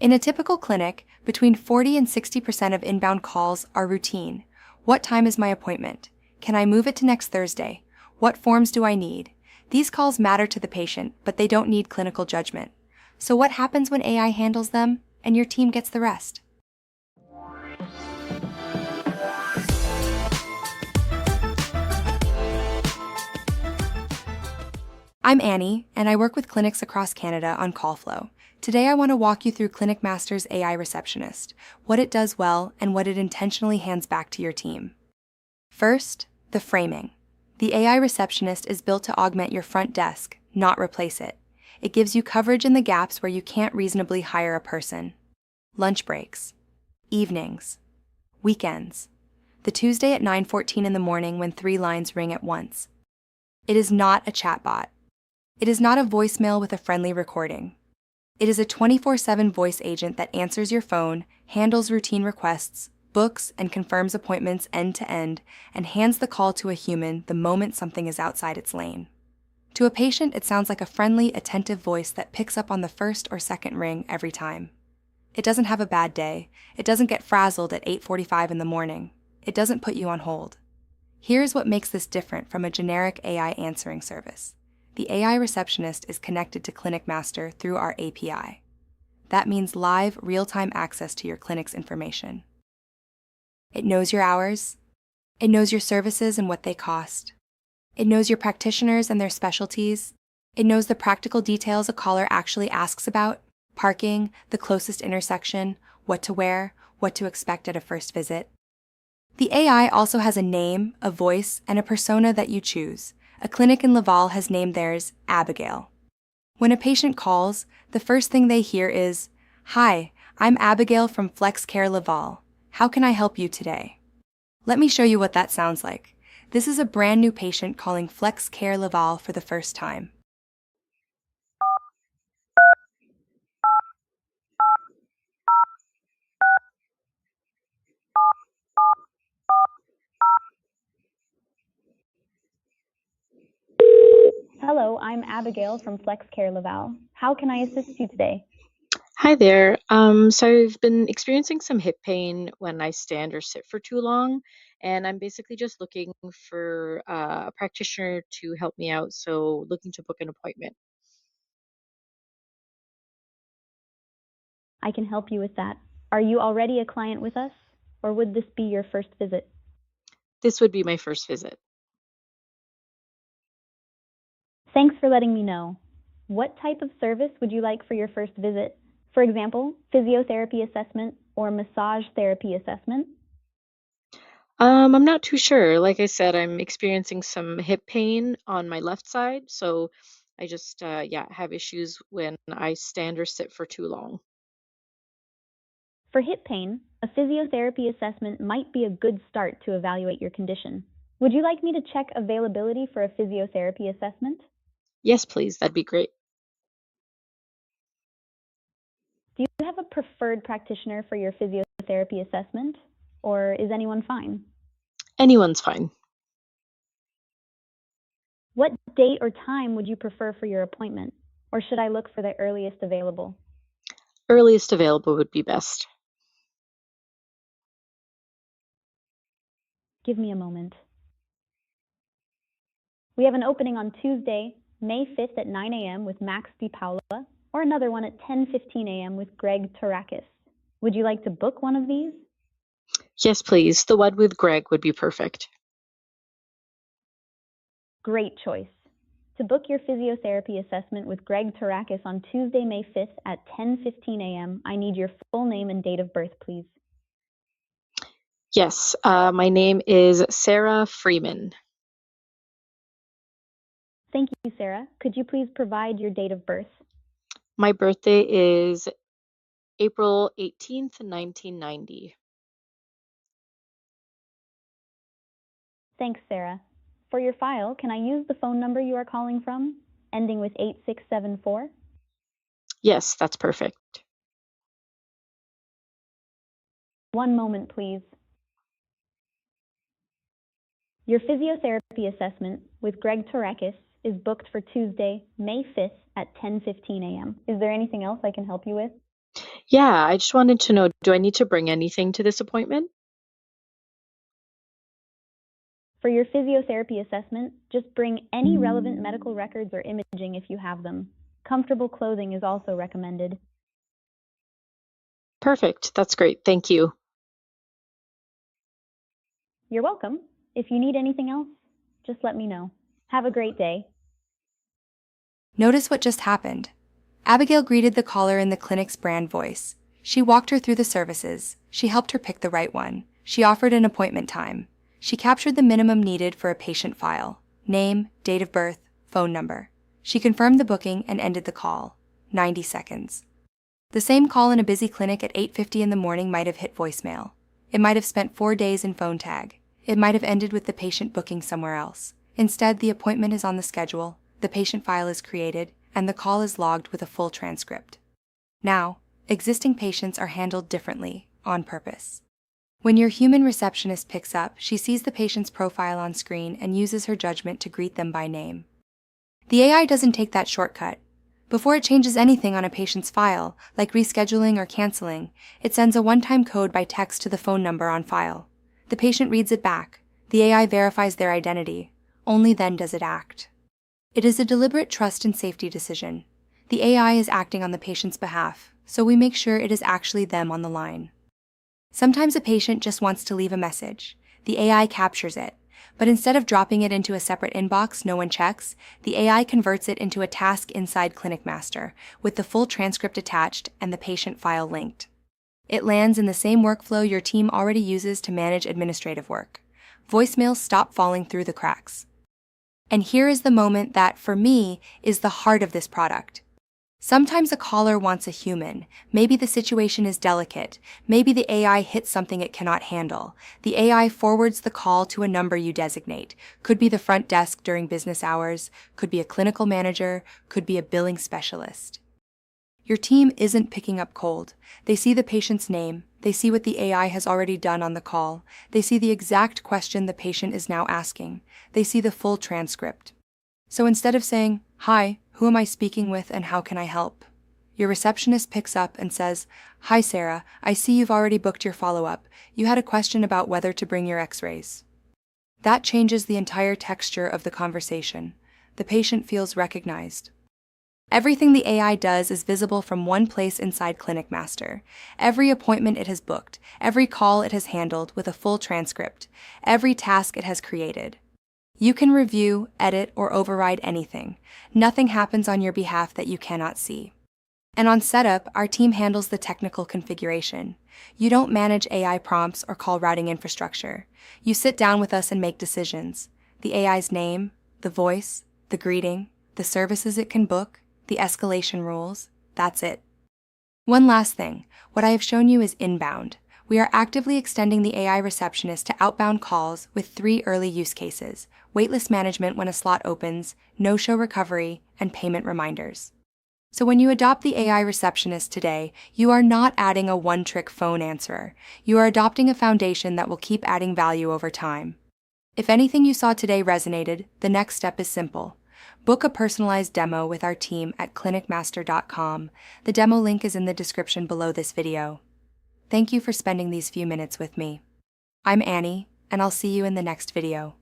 In a typical clinic, between 40 and 60% of inbound calls are routine. What time is my appointment? Can I move it to next Thursday? What forms do I need? These calls matter to the patient, but they don't need clinical judgment. So what happens when AI handles them and your team gets the rest? I'm Annie, and I work with clinics across Canada on call flow. Today I want to walk you through Clinicmaster's AI Receptionist, what it does well and what it intentionally hands back to your team. First, the framing. The AI Receptionist is built to augment your front desk, not replace it. It gives you coverage in the gaps where you can't reasonably hire a person. Lunch breaks, evenings, weekends, the Tuesday at 9:14 in the morning when 3 lines ring at once. It is not a chatbot. It is not a voicemail with a friendly recording. It is a 24/7 voice agent that answers your phone, handles routine requests, books and confirms appointments end to end, and hands the call to a human the moment something is outside its lane. To a patient, it sounds like a friendly, attentive voice that picks up on the first or second ring every time. It doesn't have a bad day. It doesn't get frazzled at 8:45 in the morning. It doesn't put you on hold. Here's what makes this different from a generic AI answering service. The AI Receptionist is connected to Clinicmaster through our API. That means live, real-time access to your clinic's information. It knows your hours. It knows your services and what they cost. It knows your practitioners and their specialties. It knows the practical details a caller actually asks about: parking, the closest intersection, what to wear, what to expect at a first visit. The AI also has a name, a voice, and a persona that you choose. A clinic in Laval has named theirs Abigail. When a patient calls, the first thing they hear is, "Hi, I'm Abigail from FlexCare Laval. How can I help you today?" Let me show you what that sounds like. This is a brand new patient calling FlexCare Laval for the first time. Hello, I'm Abigail from FlexCare Laval. How can I assist you today? Hi there. So I've been experiencing some hip pain when I stand or sit for too long, and I'm basically just looking for a practitioner to help me out. So looking to book an appointment. I can help you with that. Are you already a client with us, or would this be your first visit? This would be my first visit. Thanks for letting me know. What type of service would you like for your first visit? For example, physiotherapy assessment or massage therapy assessment? I'm not too sure. Like I said, I'm experiencing some hip pain on my left side, so I just yeah, have issues when I stand or sit for too long. For hip pain, a physiotherapy assessment might be a good start to evaluate your condition. Would you like me to check availability for a physiotherapy assessment? Yes, please. That'd be great. Do you have a preferred practitioner for your physiotherapy assessment, or is anyone fine? Anyone's fine. What date or time would you prefer for your appointment, or should I look for the earliest available? Earliest available would be best. Give me a moment. We have an opening on Tuesday, May 5th at 9 a.m. with Max DiPaola, or another one at 10:15 a.m. with Greg Tarakis. Would you like to book one of these? Yes, please. The one with Greg would be perfect. Great choice. To book your physiotherapy assessment with Greg Tarakis on Tuesday, May 5th at 10:15 a.m., I need your full name and date of birth, please. Yes, my name is Sarah Freeman. Thank you, Sarah. Could you please provide your date of birth? My birthday is April 18th, 1990. Thanks, Sarah. For your file, can I use the phone number you are calling from, ending with 8674? Yes, that's perfect. One moment, please. Your physiotherapy assessment with Greg Tarakis is booked for Tuesday, May 5th at 10:15 a.m. Is there anything else I can help you with? Yeah, I just wanted to know, do I need to bring anything to this appointment? For your physiotherapy assessment, just bring any relevant medical records or imaging if you have them. Comfortable clothing is also recommended. Perfect. That's great. Thank you. You're welcome. If you need anything else, just let me know. Have a great day. Notice what just happened. Abigail greeted the caller in the clinic's brand voice. She walked her through the services. She helped her pick the right one. She offered an appointment time. She captured the minimum needed for a patient file: name, date of birth, phone number. She confirmed the booking and ended the call. 90 seconds. The same call in a busy clinic at 8:50 in the morning might have hit voicemail. It might have spent 4 days in phone tag. It might have ended with the patient booking somewhere else. Instead, the appointment is on the schedule, the patient file is created, and the call is logged with a full transcript. Now, existing patients are handled differently, on purpose. When your human receptionist picks up, she sees the patient's profile on screen and uses her judgment to greet them by name. The AI doesn't take that shortcut. Before it changes anything on a patient's file, like rescheduling or canceling, it sends a one-time code by text to the phone number on file. The patient reads it back. The AI verifies their identity. Only then does it act. It is a deliberate trust and safety decision. The AI is acting on the patient's behalf, so we make sure it is actually them on the line. Sometimes a patient just wants to leave a message. The AI captures it, but instead of dropping it into a separate inbox no one checks, the AI converts it into a task inside Clinicmaster, with the full transcript attached and the patient file linked. It lands in the same workflow your team already uses to manage administrative work. Voicemails stop falling through the cracks. And here is the moment that, for me, is the heart of this product. Sometimes a caller wants a human. Maybe the situation is delicate. Maybe the AI hits something it cannot handle. The AI forwards the call to a number you designate. Could be the front desk during business hours, could be a clinical manager, could be a billing specialist. Your team isn't picking up cold. They see the patient's name. They see what the AI has already done on the call. They see the exact question the patient is now asking. They see the full transcript. So instead of saying, "Hi, who am I speaking with and how can I help?" your receptionist picks up and says, "Hi Sarah, I see you've already booked your follow-up. You had a question about whether to bring your x-rays." That changes the entire texture of the conversation. The patient feels recognized. Everything the AI does is visible from one place inside Clinicmaster. Every appointment it has booked, every call it has handled with a full transcript, every task it has created. You can review, edit, or override anything. Nothing happens on your behalf that you cannot see. And on setup, our team handles the technical configuration. You don't manage AI prompts or call routing infrastructure. You sit down with us and make decisions. The AI's name, the voice, the greeting, the services it can book, the escalation rules, that's it. One last thing, what I have shown you is inbound. We are actively extending the AI receptionist to outbound calls with 3 early use cases: waitlist management when a slot opens, no-show recovery, and payment reminders. So when you adopt the AI receptionist today, you are not adding a one-trick phone answerer. You are adopting a foundation that will keep adding value over time. If anything you saw today resonated, the next step is simple. Book a personalized demo with our team at clinicmaster.com. The demo link is in the description below this video. Thank you for spending these few minutes with me. I'm Annie, and I'll see you in the next video.